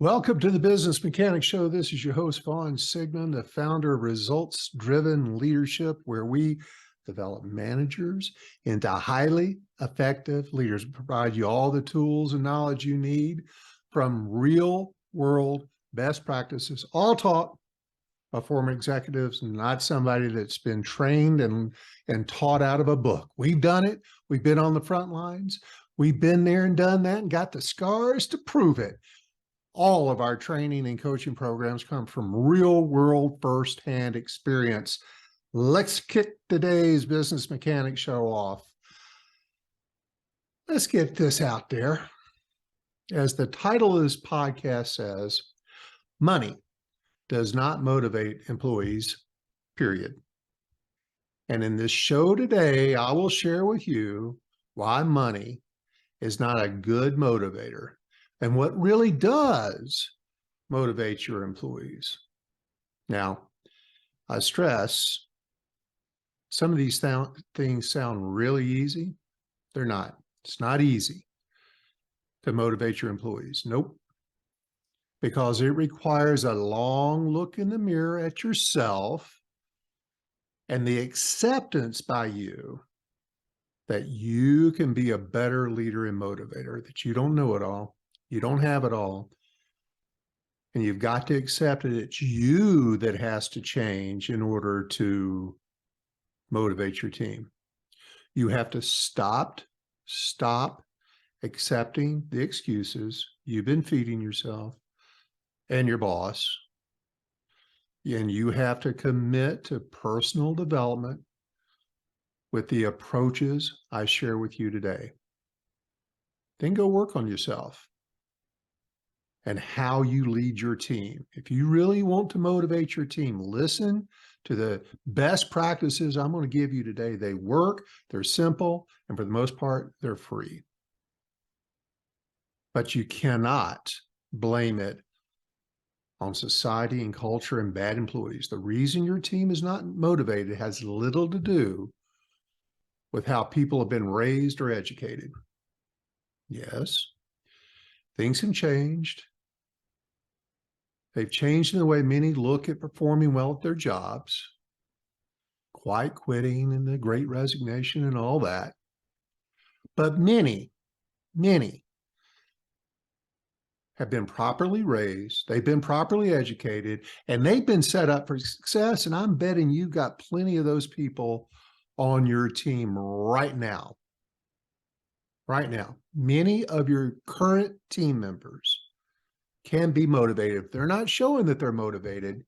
Welcome to the Business Mechanic Show. This is your host, Vaughn Sigmund, the founder of Results-Driven Leadership, where we develop managers into highly effective leaders, provide you all the tools and knowledge you need from real-world best practices, all taught by former executives, not somebody that's been trained and taught out of a book. We've done it. We've been on the front lines. We've been there and done that and got the scars to prove it. All of our training and coaching programs come from real world firsthand experience. Let's kick today's Business Mechanic Show off. Let's get this out there. As the title of this podcast says, money does not motivate employees, period. And in this show today, I will share with you why money is not a good motivator and what really does motivate your employees. Now, I stress, some of these things sound really easy. They're not. It's not easy to motivate your employees. Nope. Because it requires a long look in the mirror at yourself and the acceptance by you that you can be a better leader and motivator, that you don't know it all. You don't have it all. And you've got to accept that it's you that has to change in order to motivate your team. You have to stop accepting the excuses you've been feeding yourself and your boss. And you have to commit to personal development with the approaches I share with you today. Then go work on yourself and how you lead your team. If you really want to motivate your team, listen to the best practices I'm going to give you today. They work, they're simple, and for the most part, they're free. But you cannot blame it on society and culture and bad employees. The reason your team is not motivated has little to do with how people have been raised or educated. Yes, things have changed. They've changed in the way many look at performing well at their jobs, quiet quitting and the great resignation and all that. But many have been properly raised, they've been properly educated, and they've been set up for success. And I'm betting you've got plenty of those people on your team right now. Right now, many of your current team members can be motivated. If they're not showing that they're motivated,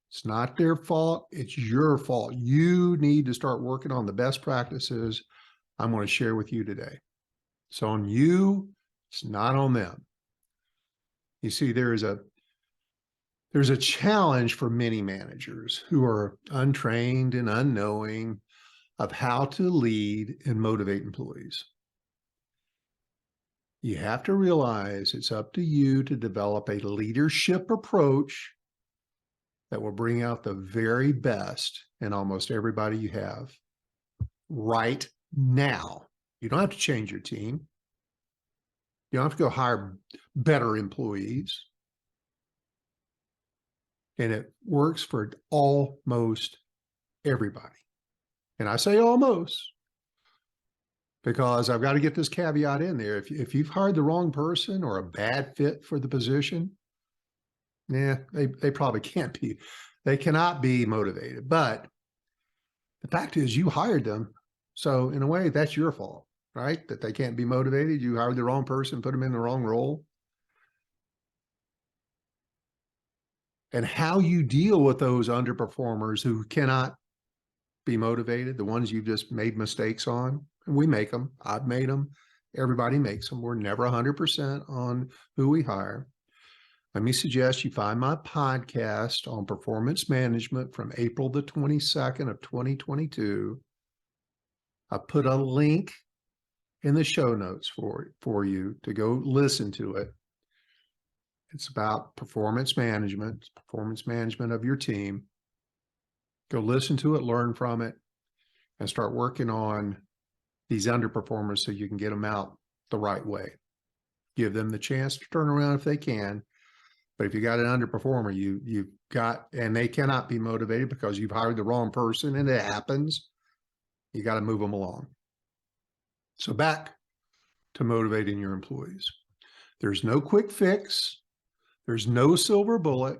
it's not their fault. It's your fault. You need to start working on the best practices I'm going to share with you today. It's on you. It's not on them. You see, there's a challenge for many managers who are untrained and unknowing of how to lead and motivate employees. You have to realize it's up to you to develop a leadership approach that will bring out the very best in almost everybody you have right now. You don't have to change your team. You don't have to go hire better employees. And it works for almost everybody. And I say almost, because I've got to get this caveat in there. If you've hired the wrong person or a bad fit for the position, they probably can't be, they cannot be motivated. But the fact is you hired them. So in a way, that's your fault, right? That they can't be motivated. You hired the wrong person, put them in the wrong role. And how you deal with those underperformers who cannot be motivated, the ones you've just made mistakes on, and we make them. I've made them. Everybody makes them. We're never 100% on who we hire. Let me suggest you find my podcast on performance management from April the 22nd of 2022. I put a link in the show notes for you to go listen to it. It's about performance management of your team. Go listen to it, learn from it, and start working on these underperformers so you can get them out the right way. Give them the chance to turn around if they can, But if you got an underperformer, you've got, and they cannot be motivated because you've hired the wrong person, and it happens, you got to move them along. So back to motivating your employees. There's no quick fix. There's no silver bullet.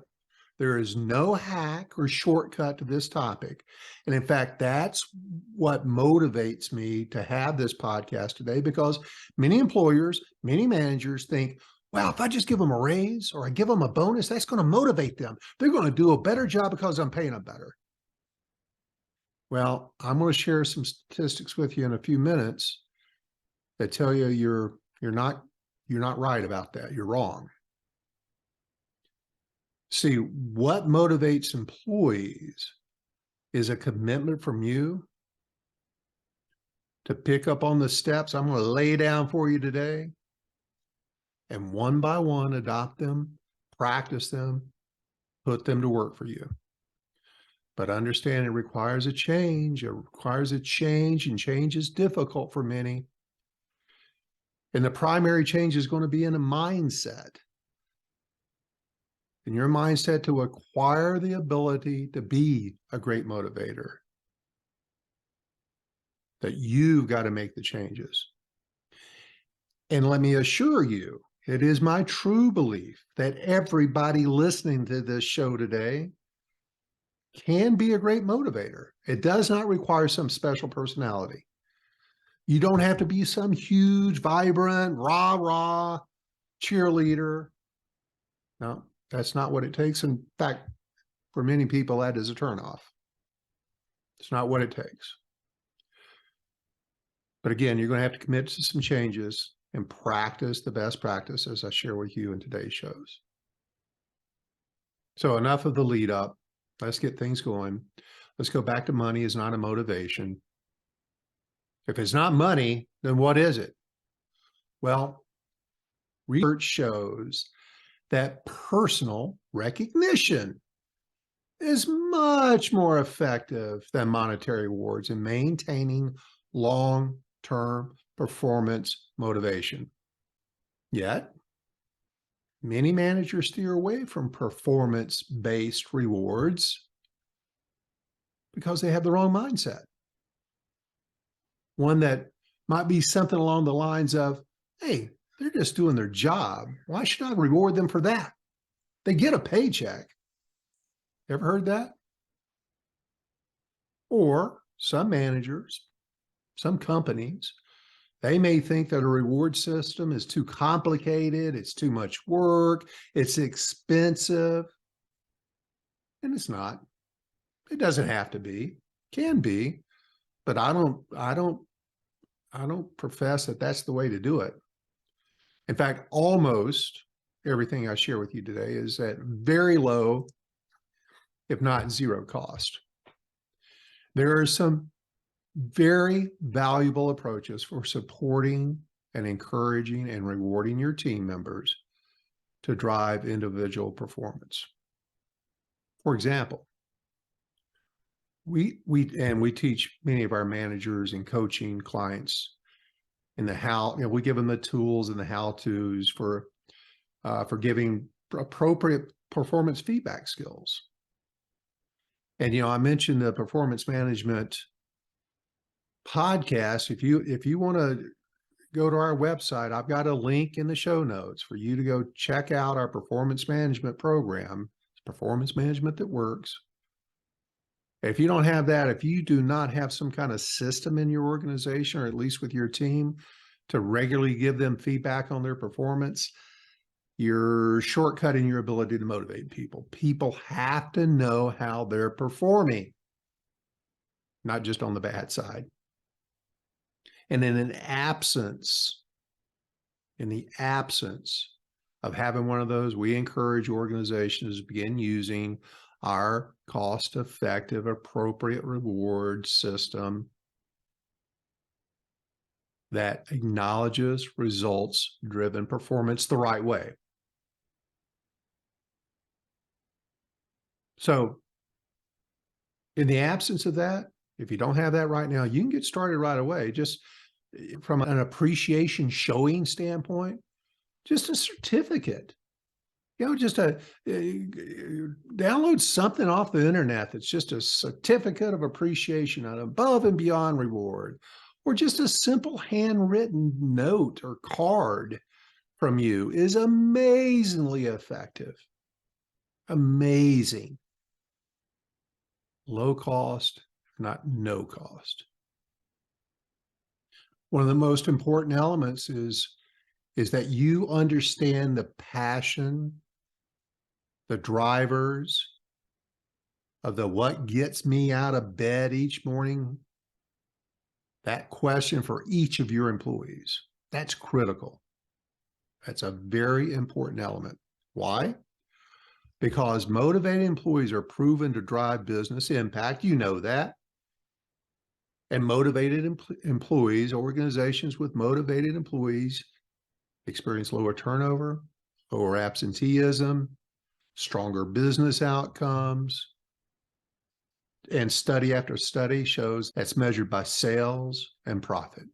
There is no hack or shortcut to this topic. And in fact, that's what motivates me to have this podcast today, because many employers, many managers think, well, if I just give them a raise or I give them a bonus, that's going to motivate them. They're going to do a better job because I'm paying them better. Well, I'm going to share some statistics with you in a few minutes that tell you you're not right about that. You're wrong. See, what motivates employees is a commitment from you to pick up on the steps I'm going to lay down for you today, and one by one adopt them, practice them, put them to work for you. But understand it requires a change. It requires a change, and change is difficult for many. And the primary change is going to be in a mindset. In your mindset to acquire the ability to be a great motivator, that you've got to make the changes. And let me assure you, it is my true belief that everybody listening to this show today can be a great motivator. It does not require some special personality. You don't have to be some huge, vibrant, rah-rah cheerleader. No, that's not what it takes. In fact, for many people, that is a turnoff. It's not what it takes. But again, you're going to have to commit to some changes and practice the best practices I share with you in today's shows. So enough of the lead up. Let's get things going. Let's go back to money is not a motivation. If it's not money, then what is it? Well, research shows that personal recognition is much more effective than monetary rewards in maintaining long-term performance motivation. Yet, many managers steer away from performance-based rewards because they have the wrong mindset. One that might be something along the lines of, hey, they're just doing their job. Why should I reward them for that? They get a paycheck. Ever heard that? Or some managers, some companies, they may think that a reward system is too complicated, it's too much work, it's expensive. And it's not. It doesn't have to be. Can be, but I don't profess that that's the way to do it. In fact, almost everything I share with you today is at very low, if not zero cost. There are some very valuable approaches for supporting and encouraging and rewarding your team members to drive individual performance. For example, we teach many of our managers and coaching clients in the how, we give them the tools and the how-tos for giving appropriate performance feedback skills. And, I mentioned the performance management podcast. If you want to go to our website, I've got a link in the show notes for you to go check out our performance management program. It's performance management that works. If you don't have that, if you do not have some kind of system in your organization, or at least with your team, to regularly give them feedback on their performance, you're shortcutting your ability to motivate people. People have to know how they're performing, not just on the bad side. And in the absence of having one of those, we encourage organizations to begin using our cost-effective, appropriate reward system that acknowledges results-driven performance the right way. So in the absence of that, if you don't have that right now, you can get started right away. Just from an appreciation showing standpoint, just a certificate Just download something off the internet that's just a certificate of appreciation, an above and beyond reward, or just a simple handwritten note or card from you is amazingly effective. Amazing. Low cost, not no cost. One of the most important elements is that you understand the passion, the drivers of the what gets me out of bed each morning. That question for each of your employees. That's critical. That's a very important element. Why? Because motivated employees are proven to drive business impact. You know that. And motivated employees, organizations with motivated employees experience lower turnover, lower absenteeism, stronger business outcomes. And study after study shows that's measured by sales and profit.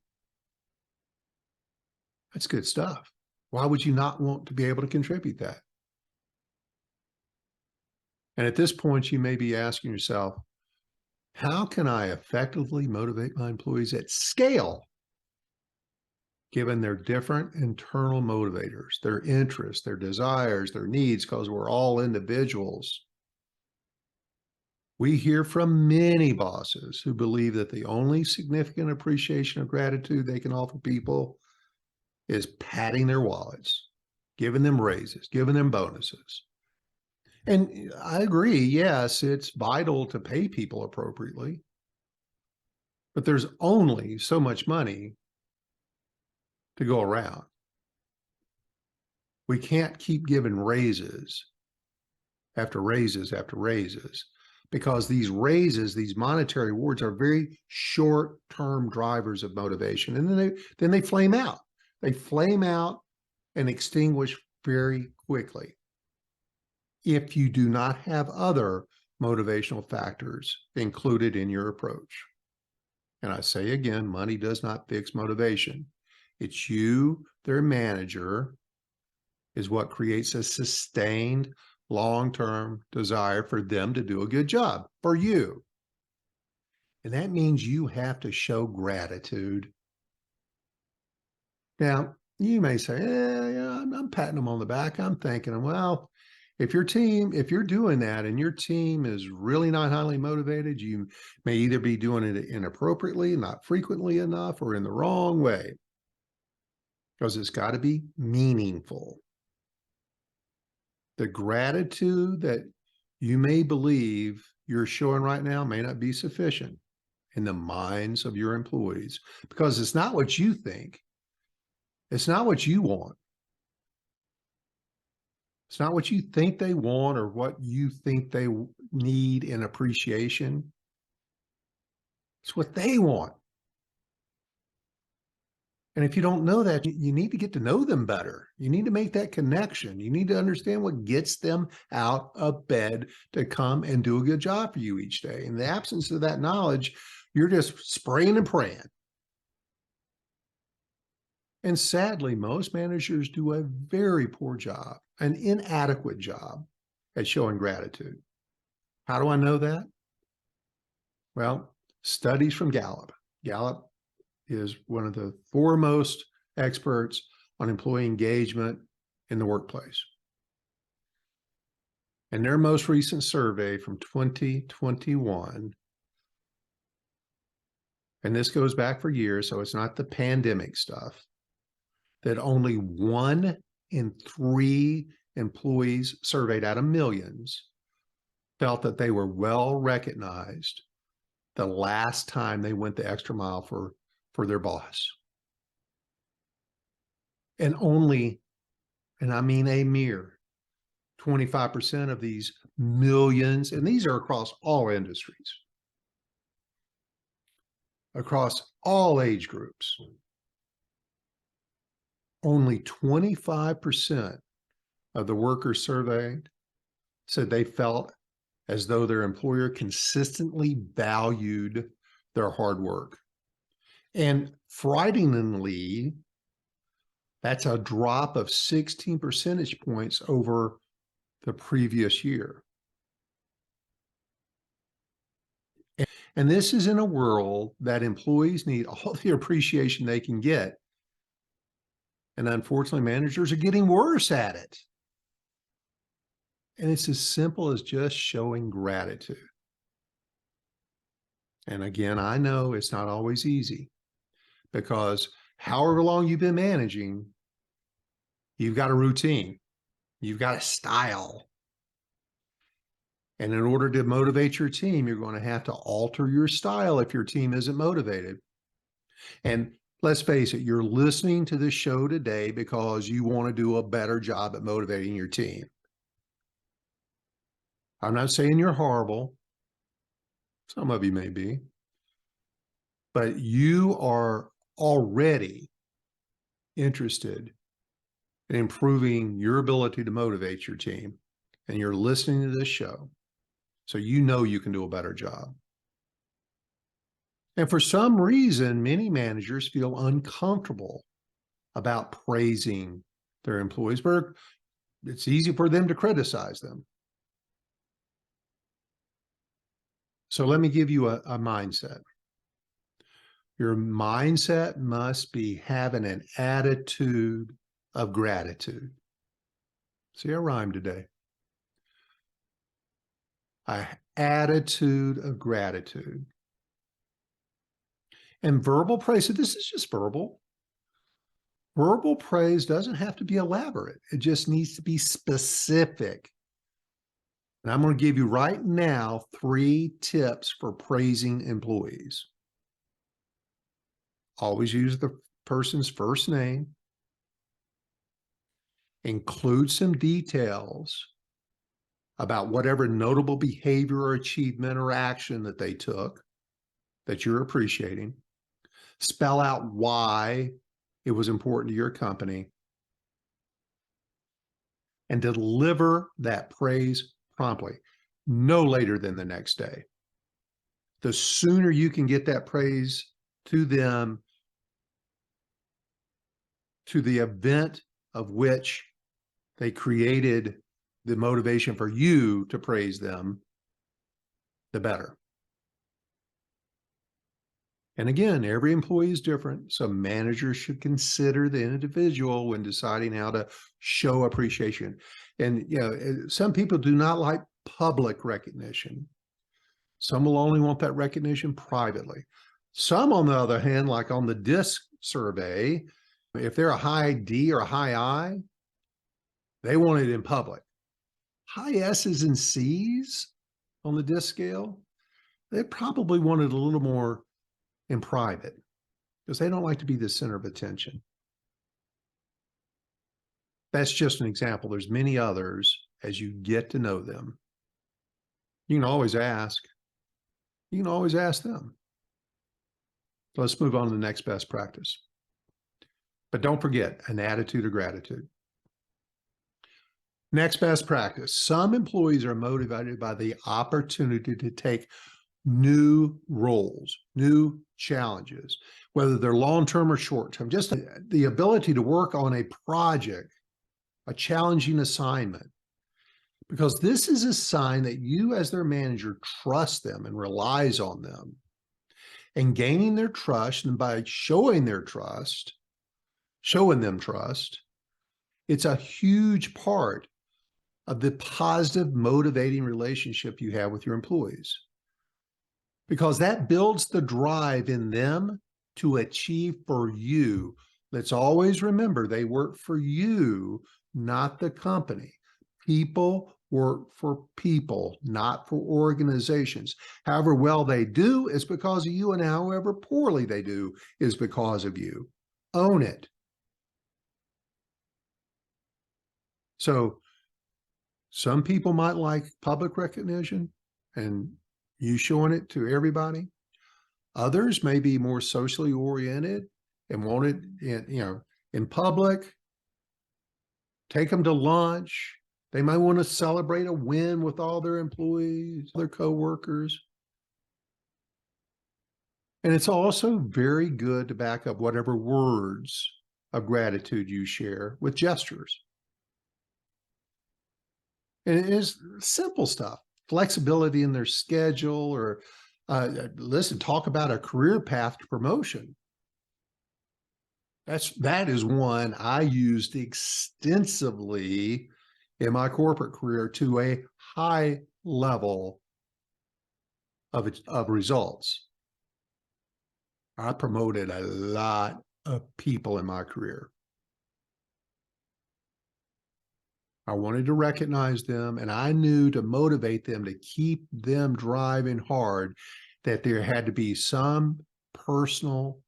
That's good stuff. Why would you not want to be able to contribute that? And at this point, you may be asking yourself, how can I effectively motivate my employees at scale, given their different internal motivators, their interests, their desires, their needs, because we're all individuals. We hear from many bosses who believe that the only significant appreciation of gratitude they can offer people is patting their wallets, giving them raises, giving them bonuses. And I agree, yes, it's vital to pay people appropriately, but there's only so much money to go around. We can't keep giving raises after raises after raises, because these raises, these monetary awards are very short-term drivers of motivation. And then they flame out. They flame out and extinguish very quickly if you do not have other motivational factors included in your approach. And I say again, money does not fix motivation. It's you, their manager, is what creates a sustained long-term desire for them to do a good job for you. And that means you have to show gratitude. Now, you may say, I'm patting them on the back. I'm thanking, well, if you're doing that and your team is really not highly motivated, you may either be doing it inappropriately, not frequently enough, or in the wrong way, because it's got to be meaningful. The gratitude that you may believe you're showing right now may not be sufficient in the minds of your employees, because it's not what you think. It's not what you want. It's not what you think they want or what you think they need in appreciation. It's what they want. And if you don't know that, you need to get to know them better. You need to make that connection. You need to understand what gets them out of bed to come and do a good job for you each day. In the absence of that knowledge, you're just spraying and praying. And sadly, most managers do a very poor job, an inadequate job at showing gratitude. How do I know that? Well, studies from Gallup. Gallup is one of the foremost experts on employee engagement in the workplace. And their most recent survey from 2021, and this goes back for years, so it's not the pandemic stuff, that only 1 in 3 employees surveyed out of millions felt that they were well recognized the last time they went the extra mile for their boss. And only, and I mean a mere 25% of these millions, and these are across all industries, across all age groups, only 25% of the workers surveyed said they felt as though their employer consistently valued their hard work. And frighteningly, that's a drop of 16 percentage points over the previous year. And this is in a world that employees need all the appreciation they can get. And unfortunately, managers are getting worse at it. And it's as simple as just showing gratitude. And again, I know it's not always easy because however long you've been managing, you've got a routine, you've got a style. And in order to motivate your team, you're going to have to alter your style if your team isn't motivated. And let's face it, you're listening to this show today because you want to do a better job at motivating your team. I'm not saying you're horrible. Some of you may be. But you are already interested in improving your ability to motivate your team. And you're listening to this show. So you know you can do a better job. And for some reason, many managers feel uncomfortable about praising their employees, but it's easy for them to criticize them. So let me give you a mindset. Your mindset must be having an attitude of gratitude. See, I rhymed today. An attitude of gratitude. And verbal praise, so this is just verbal. Verbal praise doesn't have to be elaborate. It just needs to be specific. And I'm going to give you right now 3 tips for praising employees. Always use the person's first name. Include some details about whatever notable behavior or achievement or action that they took that you're appreciating. Spell out why it was important to your company. And deliver that praise promptly, no later than the next day. The sooner you can get that praise to them, to the event of which they created the motivation for you to praise them, the better. And again, every employee is different, so managers should consider the individual when deciding how to show appreciation. And some people do not like public recognition. Some will only want that recognition privately. Some, on the other hand, like on the DISC survey, if they're a high D or a high I, they want it in public. High S's and C's on the DISC scale, they probably want it a little more in private because they don't like to be the center of attention. That's just an example. There's many others as you get to know them. You can always ask. You can always ask them. So let's move on to the next best practice. But don't forget an attitude of gratitude. Next best practice. Some employees are motivated by the opportunity to take new roles, new challenges, whether they're long-term or short-term, just the ability to work on a project, a challenging assignment, because this is a sign that you as their manager trust them and relies on them. And gaining their trust, and by showing them trust, it's a huge part of the positive, motivating relationship you have with your employees. Because that builds the drive in them to achieve for you. Let's always remember they work for you, not the company. People work for people, not for organizations. However well they do is because of you, and however poorly they do is because of you. Own it. So some people might like public recognition and you showing it to everybody. Others may be more socially oriented and want it in public. Take them to lunch. They might want to celebrate a win with all their employees, their coworkers. And it's also very good to back up whatever words of gratitude you share with gestures. And it is simple stuff, flexibility in their schedule, or listen, talk about a career path to promotion. That is one I used extensively in my corporate career to a high level of results. I promoted a lot of people in my career. I wanted to recognize them, and I knew to motivate them, to keep them driving hard, that there had to be some personal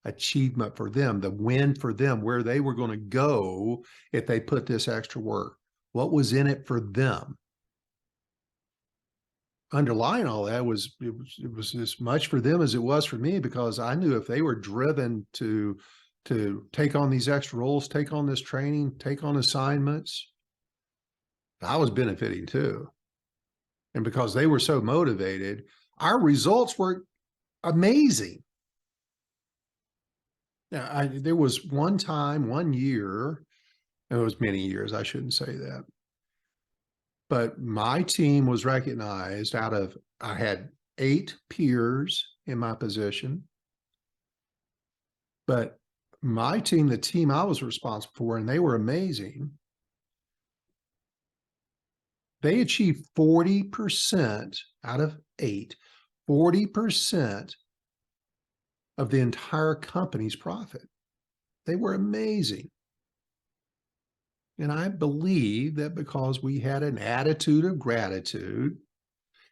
achievement for them, the win for them, where they were going to go if they put this extra work. What was in it for them? Underlying all that was it was as much for them as it was for me, because I knew if they were driven to take on these extra roles, take on this training, take on assignments, I was benefiting too. And because they were so motivated, our results were amazing. Now, there was one time, one year, it was many years, I shouldn't say that, but my team was recognized out of, I had 8 peers in my position, but my team, the team I was responsible for, and they were amazing, they achieved 40% out of 8, 40% of the entire company's profit. They were amazing. And I believe that because we had an attitude of gratitude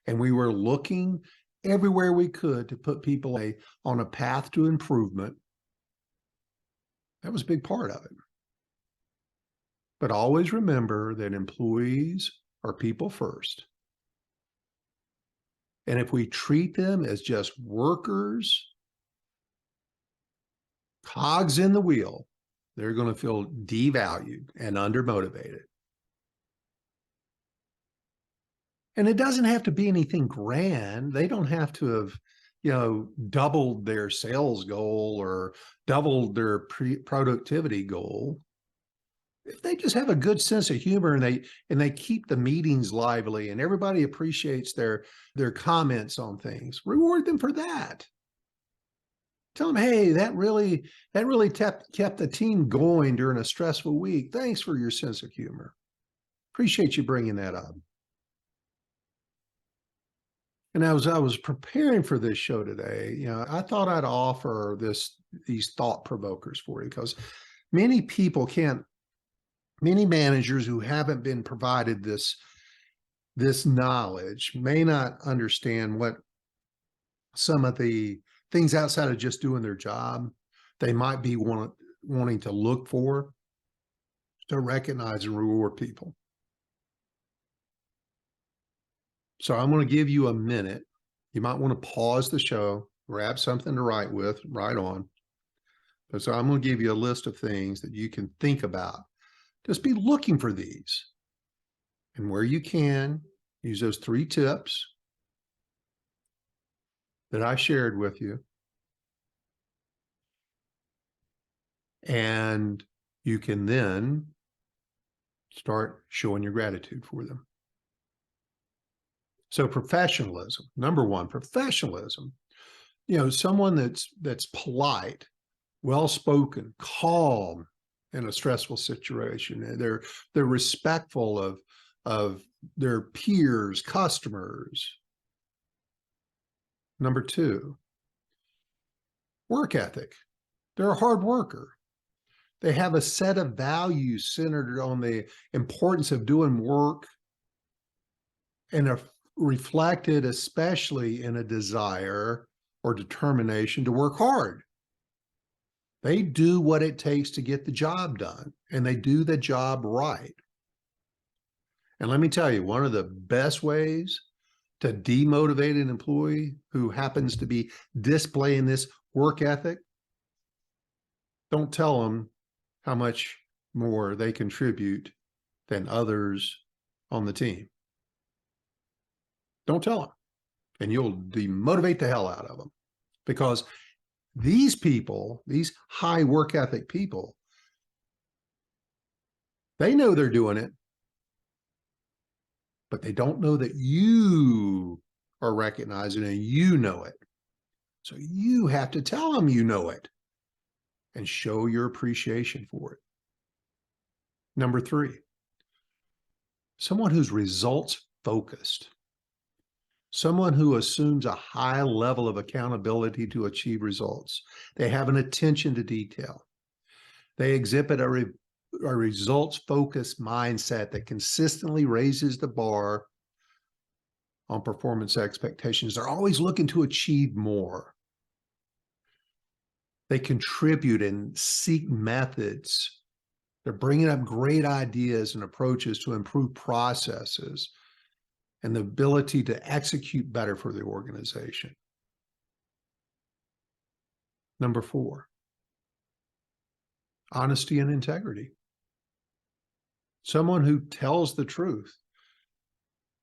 and we were looking everywhere we could to put people on a path to improvement, that was a big part of it. But always remember that employees are people first. And if we treat them as just workers, cogs in the wheel, they're going to feel devalued and undermotivated. And it doesn't have to be anything grand. They don't have to have, doubled their sales goal or doubled their productivity goal. If they just have a good sense of humor and they keep the meetings lively and everybody appreciates their comments on things, reward them for that. Tell them, hey, that really kept the team going during a stressful week. Thanks for your sense of humor. Appreciate you bringing that up. And as I was preparing for this show today, I thought I'd offer these thought provokers for you, because many managers who haven't been provided this knowledge may not understand what some of the things outside of just doing their job they might be wanting to look for to recognize and reward people. So I'm going to give you a minute. You might want to pause the show, grab something to write on. So I'm going to give you a list of things that you can think about. Just be looking for these. And where you can, use those 3 tips that I shared with you. And you can then start showing your gratitude for them. So professionalism, number 1, professionalism. Someone that's polite, well-spoken, calm in a stressful situation. They're respectful of their peers, customers. Number 2, work ethic. They're a hard worker. They have a set of values centered on the importance of doing work and are reflected especially in a desire or determination to work hard. They do what it takes to get the job done, and they do the job right. And let me tell you, one of the best ways to demotivate an employee who happens to be displaying this work ethic, don't tell them how much more they contribute than others on the team. Don't tell them, and you'll demotivate the hell out of them, because these people, these high work ethic people, they know they're doing it. but they don't know that you are recognizing and you know it. So you have to tell them you know it and show your appreciation for it. Number 3, someone who's results focused. Someone who assumes a high level of accountability to achieve results. They have an attention to detail. They exhibit a results-focused mindset that consistently raises the bar on performance expectations. They're always looking to achieve more. They contribute and seek methods. They're bringing up great ideas and approaches to improve processes and the ability to execute better for the organization. Number 4, honesty and integrity. Someone who tells the truth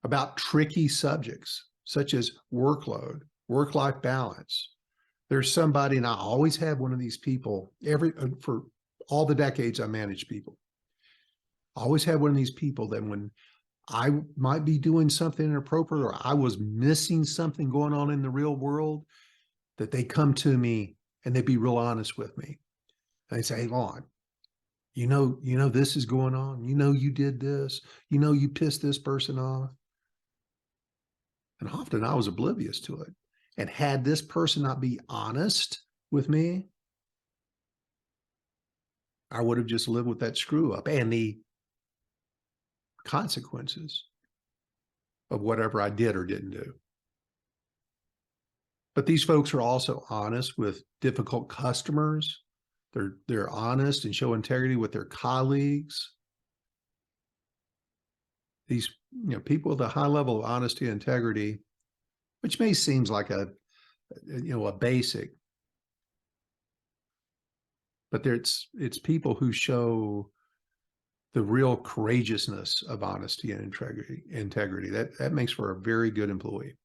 about tricky subjects such as workload, work-life balance. There's somebody, and I always have one of these people for all the decades I manage people. I always have one of these people that when I might be doing something inappropriate or I was missing something going on in the real world, that they come to me and they be real honest with me. And they say, hey, Lon, you know, this is going on. You know, you did this. You know, you pissed this person off. And often I was oblivious to it. And had this person not be honest with me, I would have just lived with that screw up and the consequences of whatever I did or didn't do. But these folks are also honest with difficult customers. They're honest and show integrity with their colleagues. These people with a high level of honesty and integrity, which may seem like a basic, but it's people who show the real courageousness of honesty and integrity. That makes for a very good employee.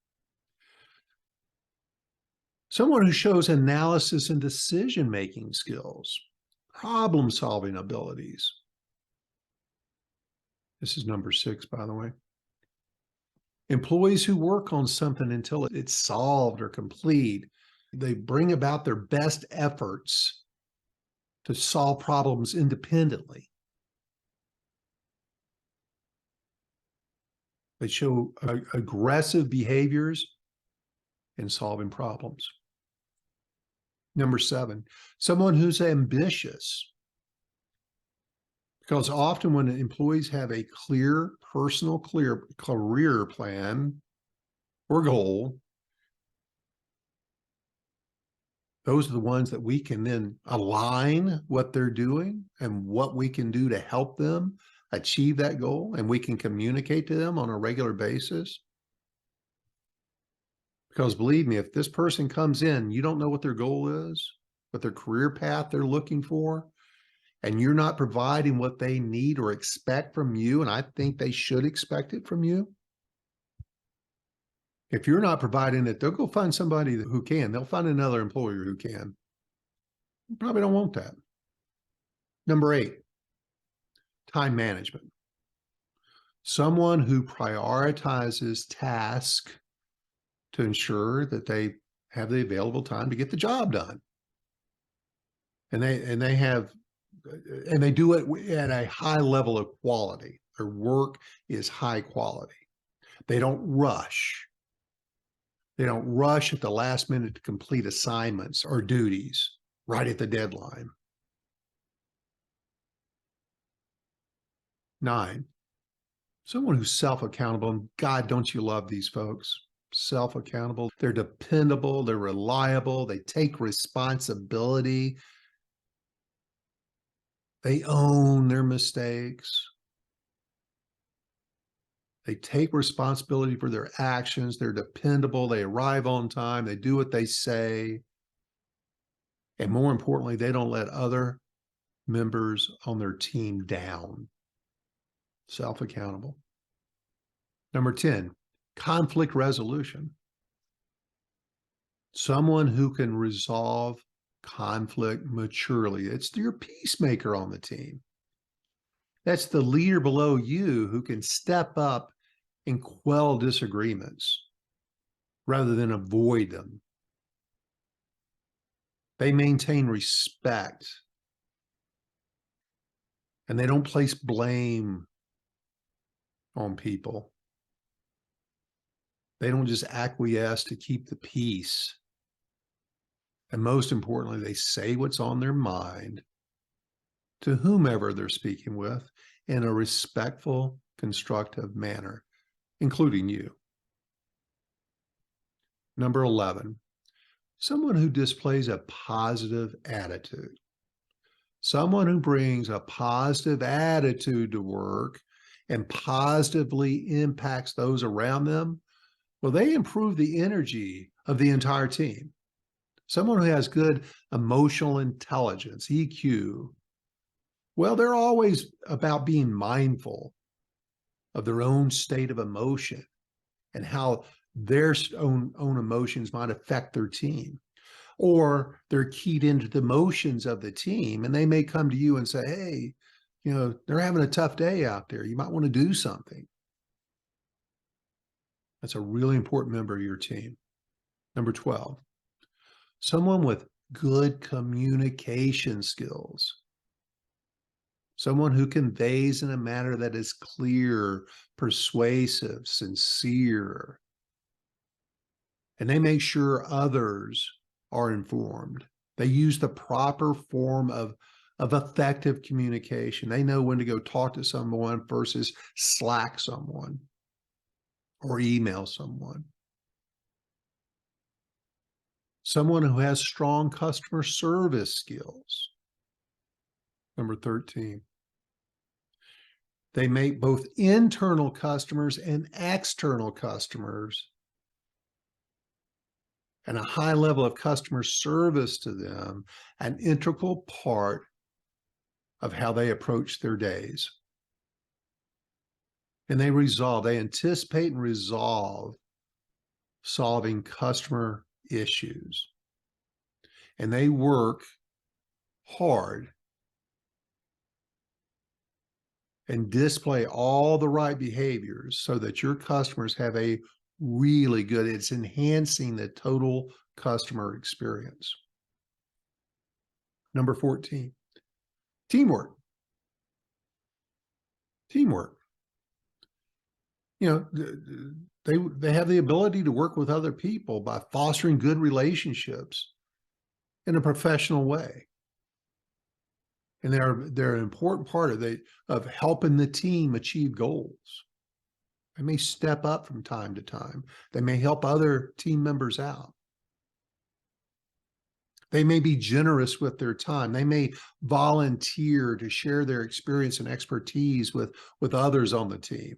Someone who shows analysis and decision-making skills, problem-solving abilities. This is number 6, by the way. Employees who work on something until it's solved or complete. They bring about their best efforts to solve problems independently. They show aggressive behaviors in solving problems. Number 7, someone who's ambitious. Because often when employees have a clear career plan or goal, those are the ones that we can then align what they're doing and what we can do to help them achieve that goal, and we can communicate to them on a regular basis. Because believe me, if this person comes in, you don't know what their goal is, what their career path they're looking for, and you're not providing what they need or expect from you, and I think they should expect it from you. If you're not providing it, they'll go find somebody who can. They'll find another employer who can. You probably don't want that. Number 8, time management. Someone who prioritizes tasks to ensure that they have the available time to get the job done. And they do it at a high level of quality. Their work is high quality. They don't rush. They don't rush at the last minute to complete assignments or duties right at the deadline. 9, someone who's self-accountable. And God, don't you love these folks? Self-accountable. They're dependable. They're reliable. They take responsibility. They own their mistakes. They take responsibility for their actions. They're dependable. They arrive on time. They do what they say. And more importantly, they don't let other members on their team down. Self-accountable. Number 10, conflict resolution. Someone who can resolve conflict maturely. It's your peacemaker on the team. That's the leader below you who can step up and quell disagreements rather than avoid them. They maintain respect, and they don't place blame on people. They don't just acquiesce to keep the peace. And most importantly, they say what's on their mind to whomever they're speaking with in a respectful, constructive manner, including you. Number 11, someone who displays a positive attitude. Someone who brings a positive attitude to work and positively impacts those around them, well, they improve the energy of the entire team. Someone who has good emotional intelligence, EQ, well, they're always about being mindful of their own state of emotion and how their own emotions might affect their team. Or they're keyed into the emotions of the team, and they may come to you and say, hey, they're having a tough day out there. You might want to do something. That's a really important member of your team. Number 12, someone with good communication skills. Someone who conveys in a manner that is clear, persuasive, sincere. And they make sure others are informed. They use the proper form of effective communication. They know when to go talk to someone versus Slack someone or email someone. Someone who has strong customer service skills. Number 13. They make both internal customers and external customers and a high level of customer service to them an integral part of how they approach their days. And they anticipate and resolve solving customer issues. And they work hard and display all the right behaviors so that your customers have a really good, it's enhancing the total customer experience. Number 14, teamwork. Teamwork. They have the ability to work with other people by fostering good relationships in a professional way. And they're an important part of helping the team achieve goals. They may step up from time to time. They may help other team members out. They may be generous with their time. They may volunteer to share their experience and expertise with others on the team.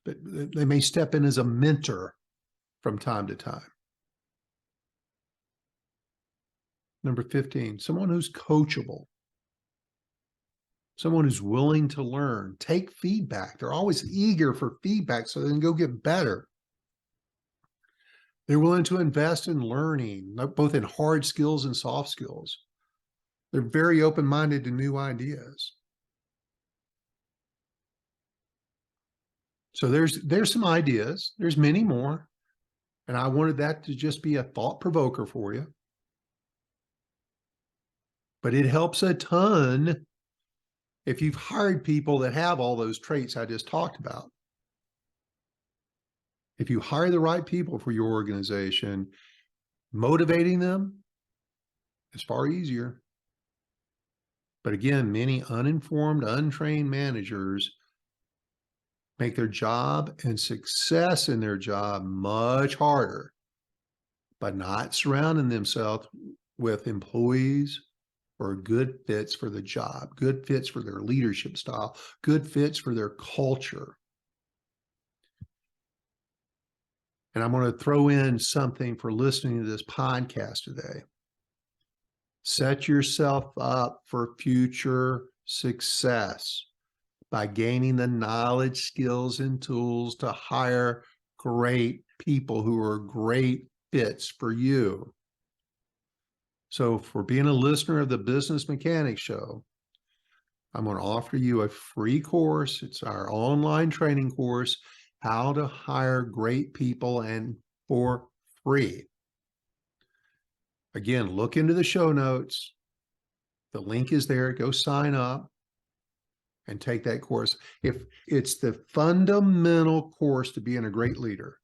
But they may step in as a mentor from time to time. Number 15, someone who's coachable. Someone who's willing to learn, take feedback. They're always eager for feedback so they can go get better. They're willing to invest in learning, both in hard skills and soft skills. They're very open-minded to new ideas. So there's some ideas. There's many more. And I wanted that to just be a thought provoker for you. But it helps a ton if you've hired people that have all those traits I just talked about. If you hire the right people for your organization, motivating them is far easier. But again, many uninformed, untrained managers make their job and success in their job much harder by not surrounding themselves with employees or good fits for the job, good fits for their leadership style, good fits for their culture. And I'm going to throw in something for listening to this podcast today. Set yourself up for future success by gaining the knowledge, skills, and tools to hire great people who are great fits for you. So for being a listener of the Business Mechanics Show, I'm going to offer you a free course. It's our online training course, how to hire great people and for free. Again, look into the show notes. The link is there. Go sign up and take that course. If it's the fundamental course to being a great leader,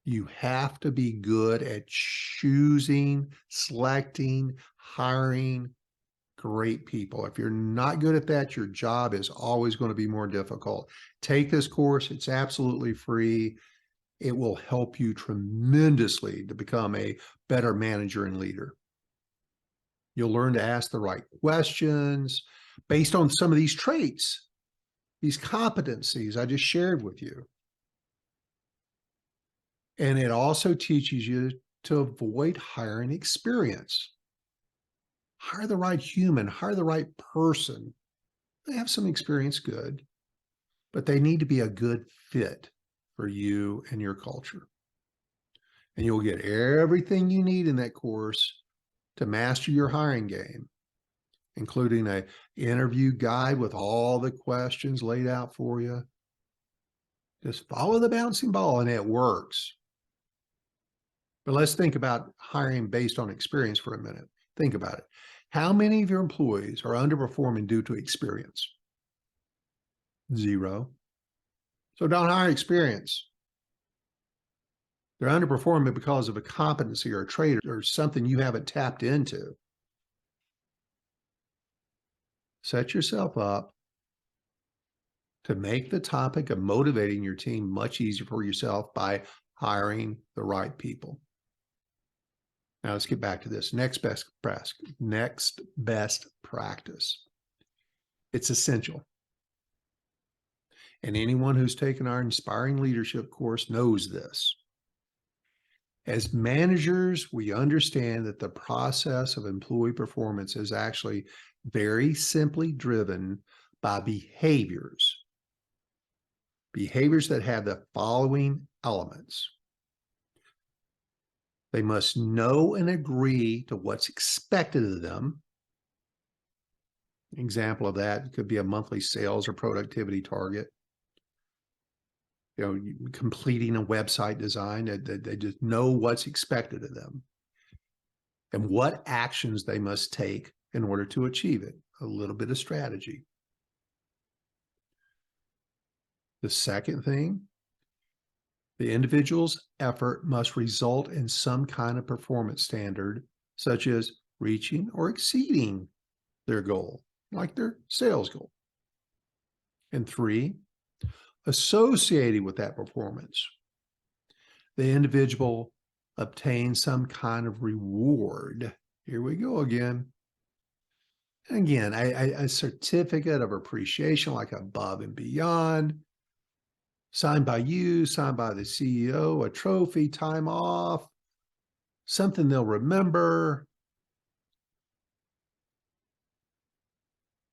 you have to be good at choosing, selecting, hiring great people. If you're not good at that, your job is always going to be more difficult. Take this course. It's absolutely free. It will help you tremendously to become a better manager and leader. You'll learn to ask the right questions based on some of these traits, these competencies I just shared with you. And it also teaches you to avoid hiring experience. Hire the right human, hire the right person. They have some experience, good, but they need to be a good fit for you and your culture. And you'll get everything you need in that course to master your hiring game, including an interview guide with all the questions laid out for you. Just follow the bouncing ball and it works. But let's think about hiring based on experience for a minute. Think about it. How many of your employees are underperforming due to experience? 0. So don't hire experience. They're underperforming because of a competency or a trait or something you haven't tapped into. Set yourself up to make the topic of motivating your team much easier for yourself by hiring the right people. Now let's get back to this. Next best practice. It's essential. And anyone who's taken our Inspiring Leadership course knows this. As managers, we understand that the process of employee performance is actually very simply driven by behaviors that have the following elements. They must know and agree to what's expected of them. An example of that could be a monthly sales or productivity target. Completing a website design, they just know what's expected of them and what actions they must take in order to achieve it. A little bit of strategy. The second thing, the individual's effort must result in some kind of performance standard, such as reaching or exceeding their goal, like their sales goal. And 3, associated with that performance, the individual obtains some kind of reward. Here we go again. Again, a certificate of appreciation, like above and beyond, signed by you, signed by the CEO, a trophy, time off, something they'll remember.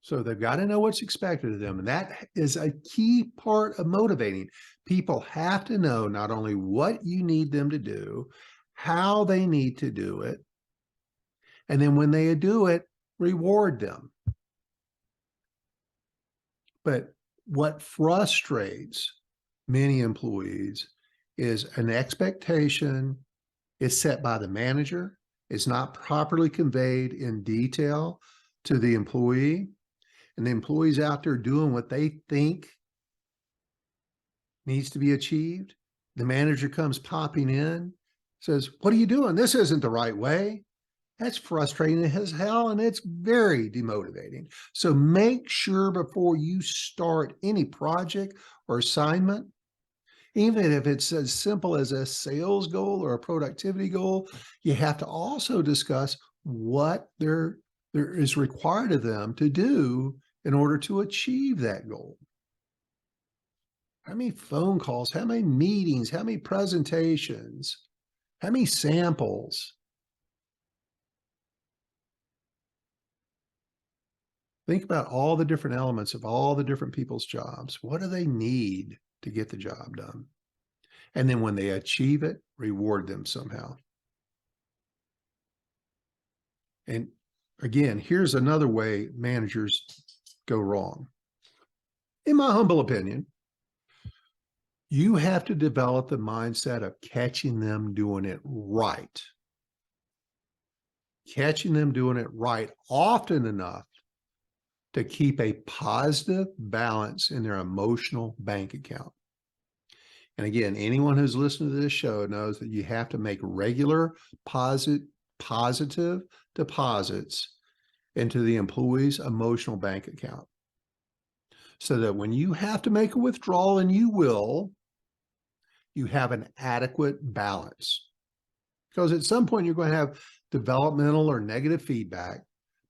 So they've got to know what's expected of them. And that is a key part of motivating. People have to know not only what you need them to do, how they need to do it, and then when they do it, reward them. But what frustrates many employees is an expectation is set by the manager, is not properly conveyed in detail to the employee, and the employee's out there doing what they think needs to be achieved. The manager comes popping in, says, "What are you doing? This isn't the right way." That's frustrating as hell, and it's very demotivating. So make sure before you start any project or assignment, even if it's as simple as a sales goal or a productivity goal, you have to also discuss what there is required of them to do in order to achieve that goal. How many phone calls, how many meetings, how many presentations, how many samples? Think about all the different elements of all the different people's jobs. What do they need to get the job done? And then when they achieve it, reward them somehow. And again, here's another way managers go wrong. In my humble opinion, You have to develop the mindset of catching them doing it right. Catching them doing it right often enough to keep a positive balance in their emotional bank account. And again, anyone who's listened to this show knows that you have to make regular positive deposits into the employee's emotional bank account, so that when you have to make a withdrawal, and you will, you have an adequate balance. Because at some point you're going to have developmental or negative feedback.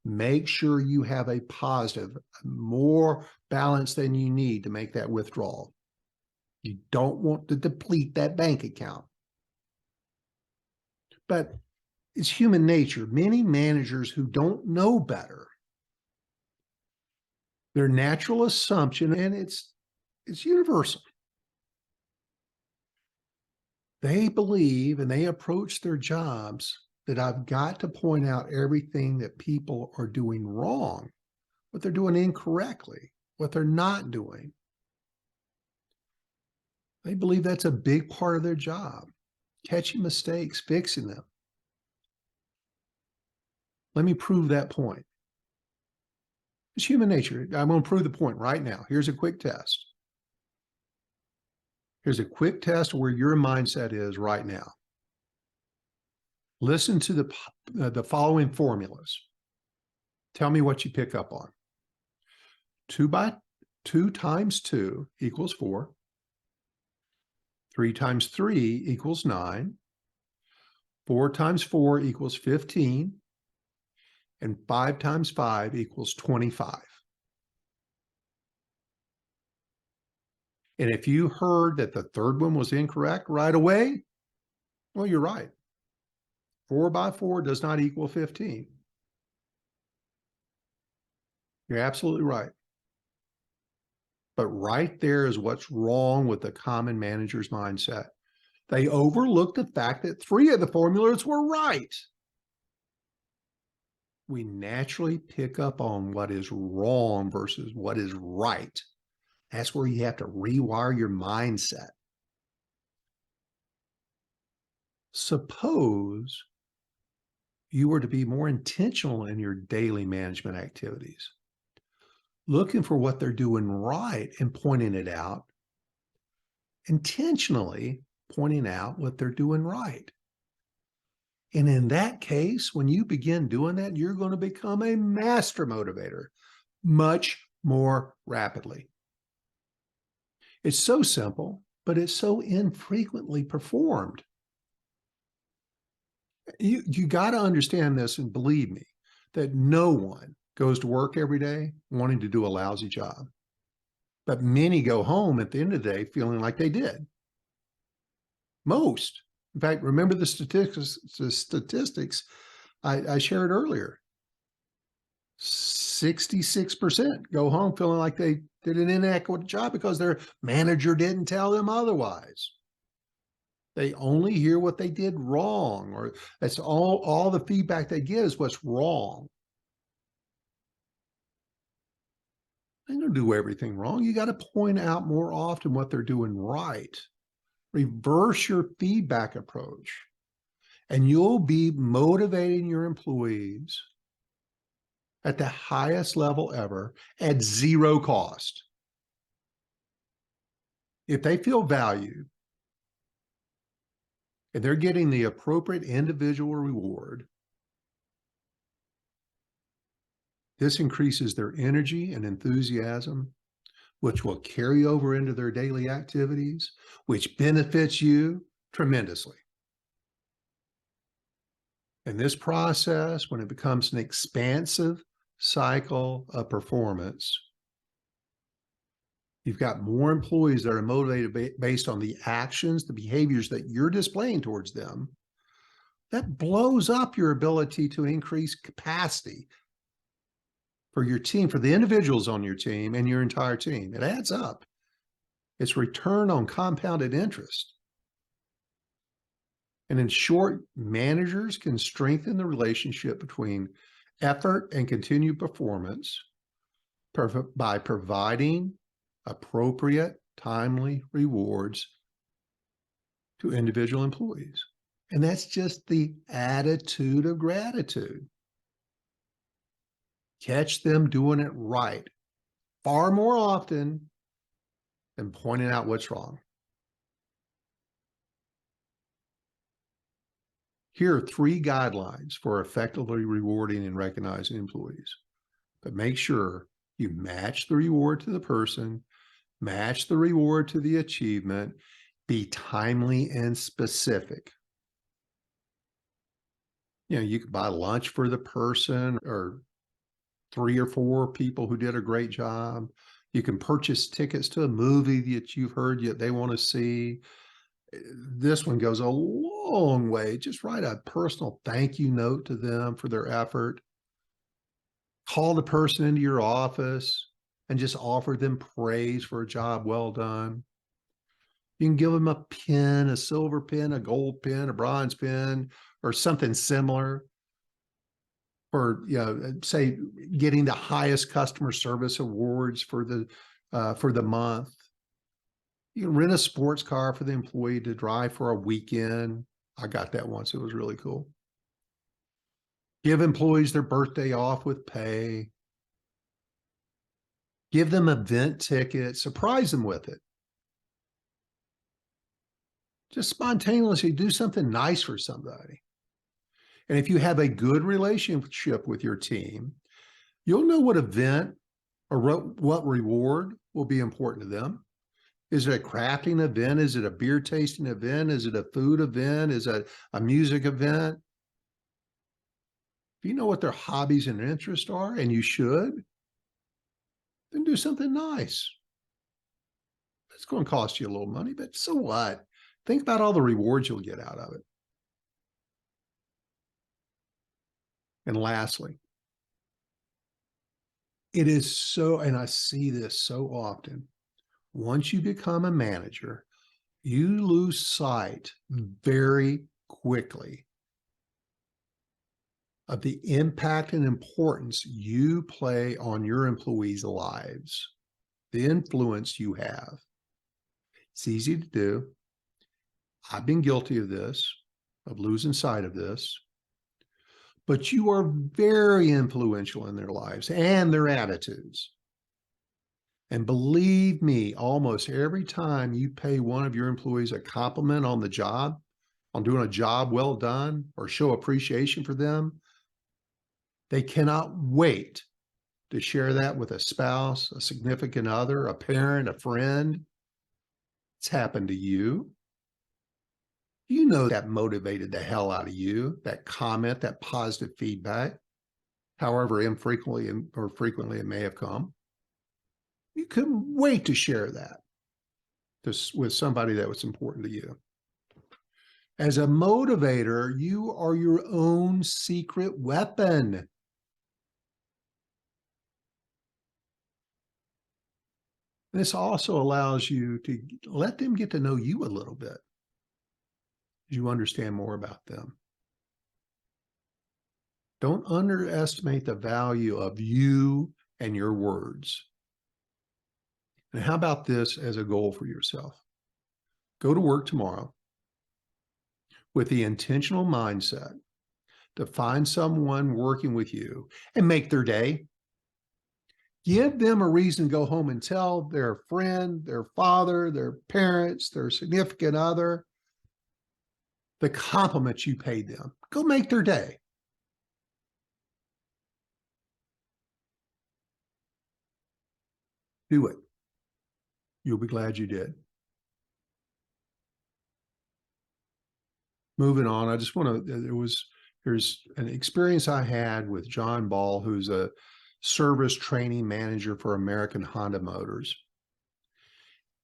Make sure you have a positive, more balance than you need to make that withdrawal. You don't want to deplete that bank account. But it's human nature. Many managers who don't know better, their natural assumption, and it's universal, they believe and they approach their jobs that I've got to point out everything that people are doing wrong, what they're doing incorrectly, what they're not doing. They believe that's a big part of their job, catching mistakes, fixing them. Let me prove that point. It's human nature. I'm going to prove the point right now. Here's a quick test. Here's a quick test where your mindset is right now. Listen to the following formulas. Tell me what you pick up on. 2 times 2 equals 4. 3 times 3 equals 9. 4 times 4 equals 15. And 5 times 5 equals 25. And if you heard that the third one was incorrect right away, well, you're right. 4 by 4 does not equal 15. You're absolutely right. But right there is what's wrong with the common manager's mindset. They overlook the fact that 3 of the formulas were right. We naturally pick up on what is wrong versus what is right. That's where you have to rewire your mindset. Suppose you were to be more intentional in your daily management activities, looking for what they're doing right and pointing it out, intentionally pointing out what they're doing right. And in that case, when you begin doing that, you're going to become a master motivator much more rapidly. It's so simple, but it's so infrequently performed. You got to understand this, and believe me, that no one goes to work every day wanting to do a lousy job. But many go home at the end of the day feeling like they did. Most. In fact, remember the statistics I shared earlier. 66% go home feeling like they did an inadequate job because their manager didn't tell them otherwise. They only hear what they did wrong, or that's all the feedback they get is what's wrong. They don't do everything wrong. You got to point out more often what they're doing right. Reverse your feedback approach, and you'll be motivating your employees at the highest level ever at zero cost. If they feel valued and they're getting the appropriate individual reward, this increases their energy and enthusiasm, which will carry over into their daily activities, which benefits you tremendously. And this process, when it becomes an expansive cycle of performance, you've got more employees that are motivated based on the actions, the behaviors that you're displaying towards them. That blows up your ability to increase capacity for your team, for the individuals on your team and your entire team. It adds up. It's return on compounded interest. And in short, managers can strengthen the relationship between effort and continued performance by providing appropriate timely rewards to individual employees. And that's just the attitude of gratitude. Catch them doing it right far more often than pointing out what's wrong. Here are 3 guidelines for effectively rewarding and recognizing employees. But make sure you match the reward to the person, match the reward to the achievement, be timely and specific. You could buy lunch for the person or 3 or 4 people who did a great job. You can purchase tickets to a movie that you've heard they want to see. This one goes a long way. Just write a personal thank you note to them for their effort. Call the person into your office and just offer them praise for a job well done. You can give them a pen, a silver pen, a gold pen, a bronze pen, or something similar for, say, getting the highest customer service awards for the month. You can rent a sports car for the employee to drive for a weekend. I got that once. It was really cool. Give employees their birthday off with pay. Give them event tickets. Surprise them with it. Just spontaneously do something nice for somebody. And if you have a good relationship with your team, you'll know what event or what reward will be important to them. Is it a crafting event? Is it a beer tasting event? Is it a food event? Is it a music event? If you know what their hobbies and interests are, and you should, then do something nice. It's going to cost you a little money, but so what? Think about all the rewards you'll get out of it. And lastly, it is so, and I see this so often, once you become a manager, you lose sight very quickly of the impact and importance you play on your employees' lives, the influence you have. It's easy to do. I've been guilty of this, of losing sight of this, but you are very influential in their lives and their attitudes. And believe me, almost every time you pay one of your employees a compliment on the job, on doing a job well done, or show appreciation for them, they cannot wait to share that with a spouse, a significant other, a parent, a friend. It's happened to you. You know that motivated the hell out of you, that comment, that positive feedback, however infrequently or frequently it may have come. You couldn't wait to share that with somebody that was important to you. As a motivator, you are your own secret weapon. This also allows you to let them get to know you a little bit. You understand more about them. Don't underestimate the value of you and your words. And how about this as a goal for yourself? Go to work tomorrow with the intentional mindset to find someone working with you and make their day. Give them a reason to go home and tell their friend, their father, their parents, their significant other, the compliments you paid them. Go make their day. Do it. You'll be glad you did. Moving on, I just want to, there's an experience I had with John Ball, who's a service training manager for American Honda Motors.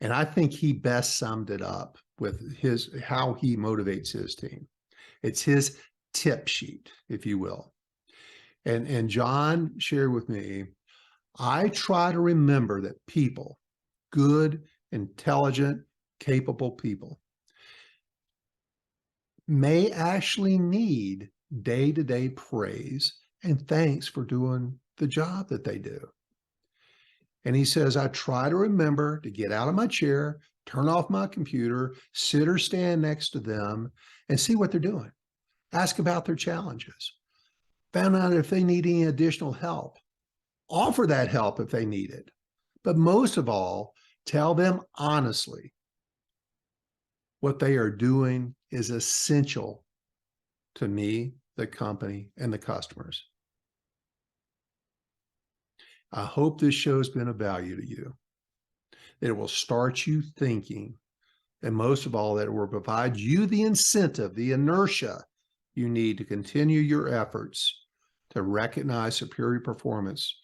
And I think he best summed it up with how he motivates his team. It's his tip sheet, if you will. And John shared with me, I try to remember that people, good, intelligent, capable people, may actually need day-to-day praise and thanks for doing the job that they do. And he says, I try to remember to get out of my chair, turn off my computer, sit or stand next to them and see what they're doing. Ask about their challenges. Find out if they need any additional help. Offer that help if they need it. But most of all, tell them honestly what they are doing is essential to me, the company, and the customers. I hope this show has been of value to you, that it will start you thinking, and most of all, that it will provide you the incentive, the inertia you need to continue your efforts to recognize superior performance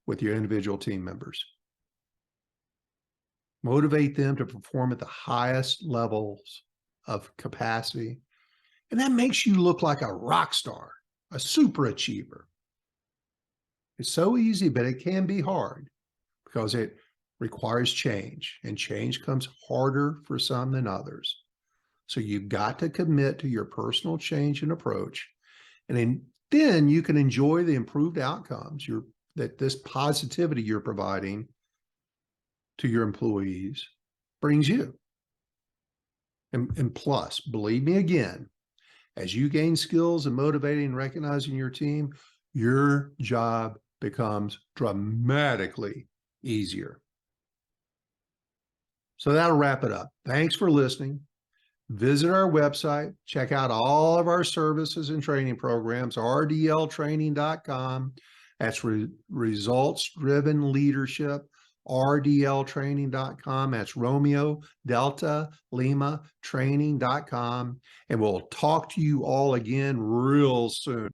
with your individual team members. Motivate them to perform at the highest levels of capacity. And that makes you look like a rock star, a super achiever. It's so easy, but it can be hard because it requires change, and change comes harder for some than others. So you've got to commit to your personal change and approach. And then you can enjoy the improved outcomes that this positivity you're providing to your employees brings you. And plus, believe me again, as you gain skills in motivating and recognizing your team, your job becomes dramatically easier. So that'll wrap it up. Thanks for listening. Visit our website, check out all of our services and training programs, rdltraining.com. That's results-driven leadership, rdltraining.com. That's Romeo Delta Lima training.com. And we'll talk to you all again real soon.